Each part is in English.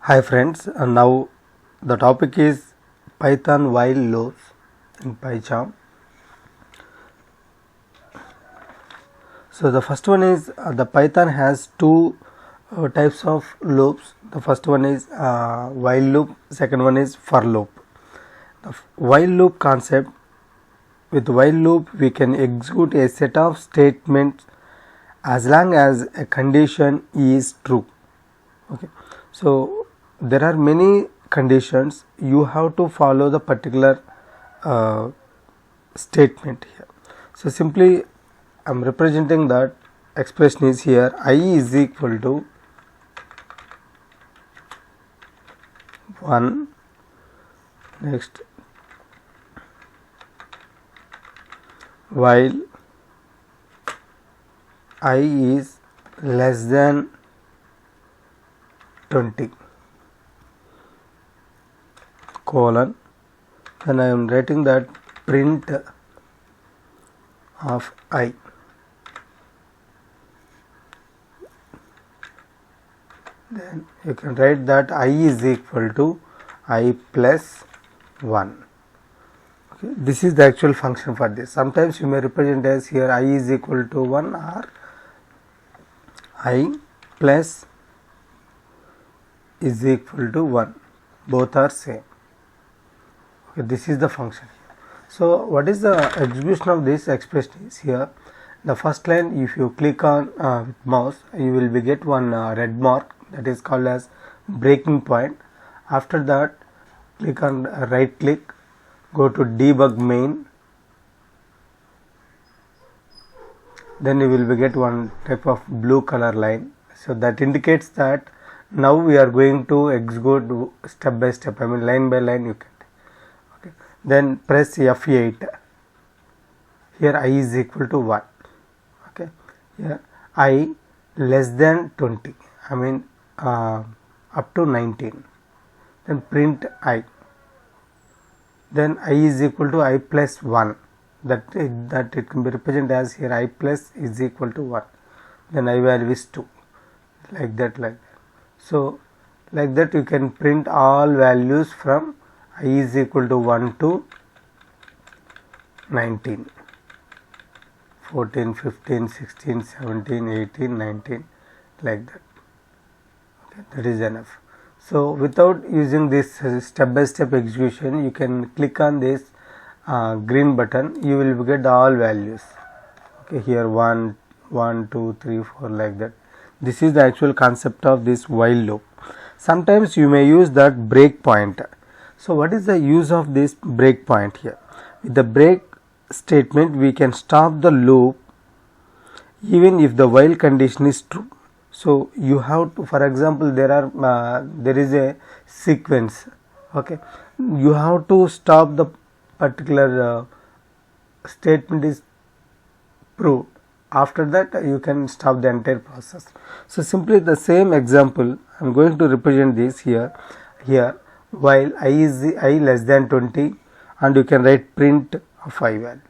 Hi friends, and now the topic is Python while loops in PyCharm. So the first one is the Python has two types of loops. The first one is while loop, second one is for loop. The while loop concept, with while loop we can execute a set of statements as long as a condition is true. Okay, so there are many conditions, you have to follow the particular statement here. So simply I am representing that expression is here I is equal to 1, next while I is less than 20 colon, then I am writing that print of I. Then you can write that I is equal to I plus 1. Okay, this is the actual function for this. Sometimes you may represent as here I is equal to 1 or I plus is equal to 1, both are same. Okay, this is the function. So what is the execution of this expression is here. The first line, if you click on with mouse, you will be get one red mark, that is called as breaking point. After that, click on right click, go to debug main, then you will be get one type of blue color line. So that indicates that now we are going to execute step by step, I mean line by line you can. Okay. Then press F8, here I is equal to 1. Okay. Here I less than 20, I mean up to 19. Then print I. Then I is equal to I plus 1. That it can be represented as here I plus is equal to 1. Then I value is 2. Like that. So like that you can print all values from I is equal to 1 to 19, 14, 15, 16, 17, 18, 19, like that. Okay, that is enough. So without using this step by step execution, you can click on this green button, you will get all values. Okay, here 1, 2, 3, 4, like that. This is the actual concept of this while loop. Sometimes you may use that breakpoint. So what is the use of this breakpoint here? With the break statement we can stop the loop even if the while condition is true. So you have to, for example, there is a sequence. Okay, you have to stop the particular statement is proved. After that you can stop the entire process. So simply the same example I am going to represent this here while I is I less than 20, and you can write print of I value.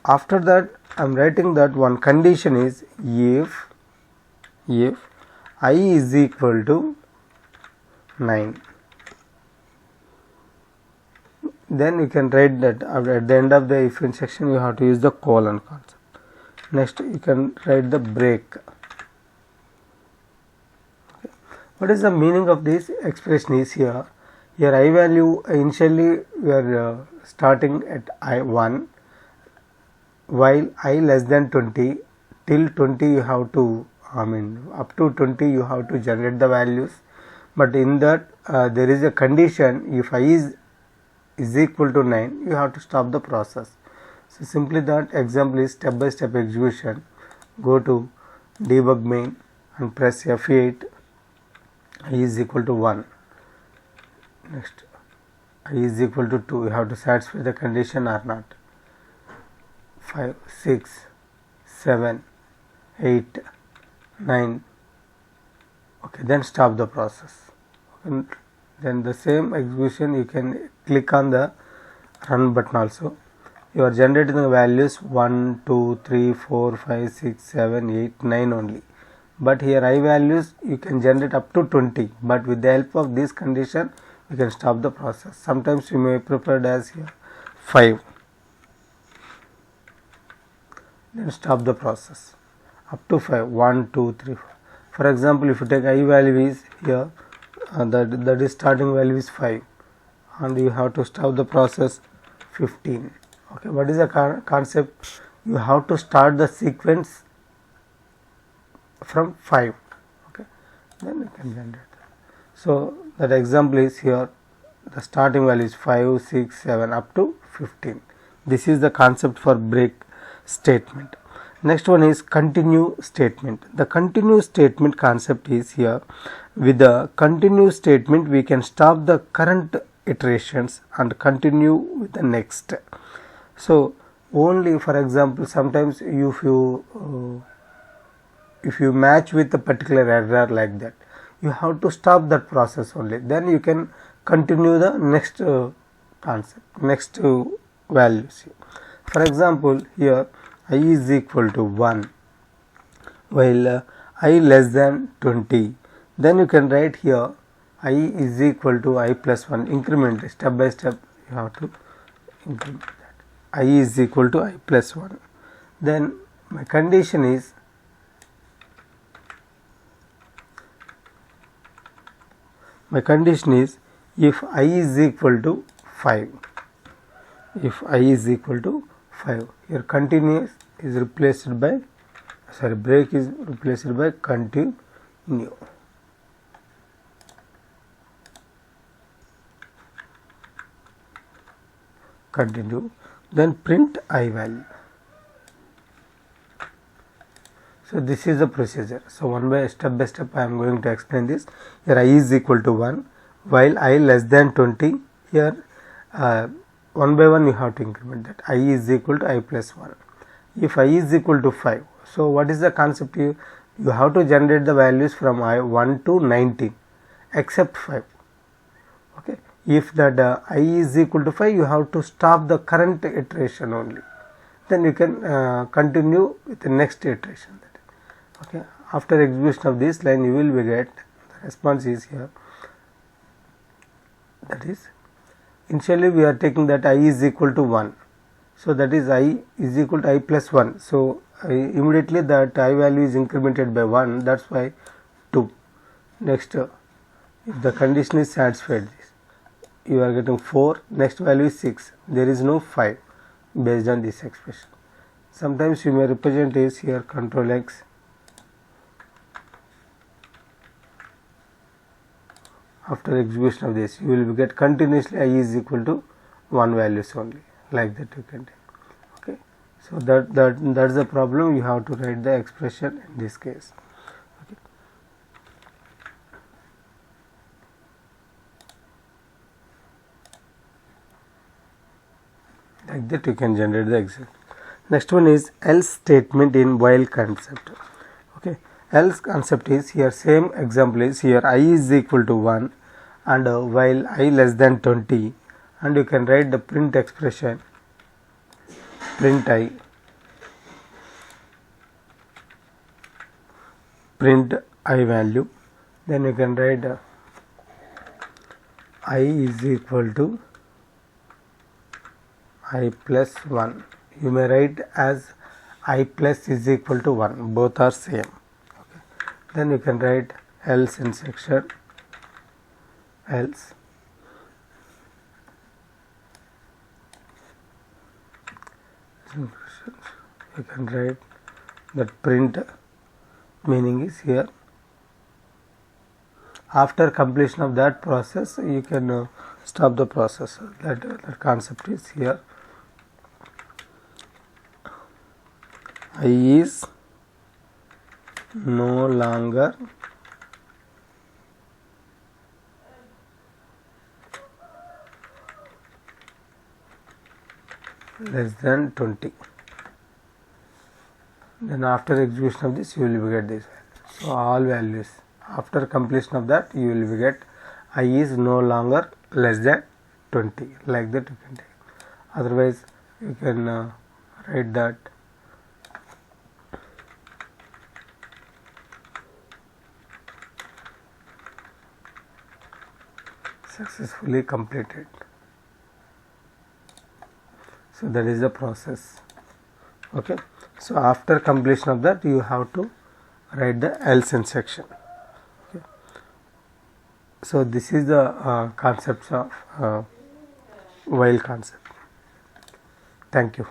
After that I am writing that one condition is if I is equal to 9, then you can write that at the end of the if instruction you have to use the colon concept. Next you can write the break. Okay. What is the meaning of this expression is here I value initially we are starting at I1, while I less than 20, till 20 you have to, I mean up to 20 you have to generate the values, but in that there is a condition, if I is equal to 9 you have to stop the process. So simply that example is step by step execution. Go to debug main and press F8, I is equal to 1. Next I is equal to 2, you have to satisfy the condition or not. 5, 6, 7, 8, 9. Okay, then stop the process. And then the same execution you can click on the run button also. You are generating the values 1, 2, 3, 4, 5, 6, 7, 8, 9 only. but here I values you can generate up to 20, but with the help of this condition you can stop the process. Sometimes you may prepared as here 5, then stop the process up to 5, 1, 2, 3, 4. For example, if you take I value is here, that is starting value is 5, and you have to stop the process 15. Okay, what is the concept? You have to start the sequence from 5. Okay, then you can generate that. So that example is here, the starting value is 5, 6, 7 up to 15. This is the concept for break statement. Next one is continue statement. The continue statement concept is here. With the continue statement we can stop the current iterations and continue with the next. So only, for example, sometimes if you match with a particular error like that, you have to stop that process only, then you can continue the next concept, next values. For example, here I is equal to 1 while I less than 20, then you can write here I is equal to I plus 1, increment step by step you have to increment that, I is equal to I plus 1. Then my condition is if I is equal to 5, if I is equal to 5, here continuous is replaced by, break is replaced by continue. Continue, then print I value. So this is the procedure. So one by step I am going to explain this. Here I is equal to 1 while I less than 20, here one by one you have to increment that, I is equal to I plus 1. If I is equal to 5, so what is the concept? You have to generate the values from I 1 to 19 except 5. Okay, if that I is equal to 5, you have to stop the current iteration only, then you can continue with the next iteration. Okay, after execution of this line you will be get the response is here, that is initially we are taking that I is equal to 1, so that is I is equal to I plus 1, so immediately that I value is incremented by 1, that is why 2. Next if the condition is satisfied, this you are getting 4, next value is 6, there is no 5 based on this expression. Sometimes you may represent is here control X, after execution of this you will get continuously I is equal to 1 values only, like that you can take. Okay, so that's the problem, you have to write the expression in this case. Okay, like that you can generate the example. Next one is else statement in while concept. Okay, else concept is here, same example is here I is equal to 1 and while I less than 20, and you can write the print expression, print I, value, then you can write I is equal to I plus 1, you may write as I plus is equal to 1, both are same. Okay, then you can write else in section, else you can write that print meaning is here, after completion of that process you can stop the process, that concept is here I is no longer less than 20, then after execution of this you will get this value. So all values after completion of that you will get I is no longer less than 20, like that you can take. Otherwise you can write that successfully completed. So that is the process. Okay. So after completion of that, you have to write the else instruction. Okay. So this is the concepts of while concept. Thank you.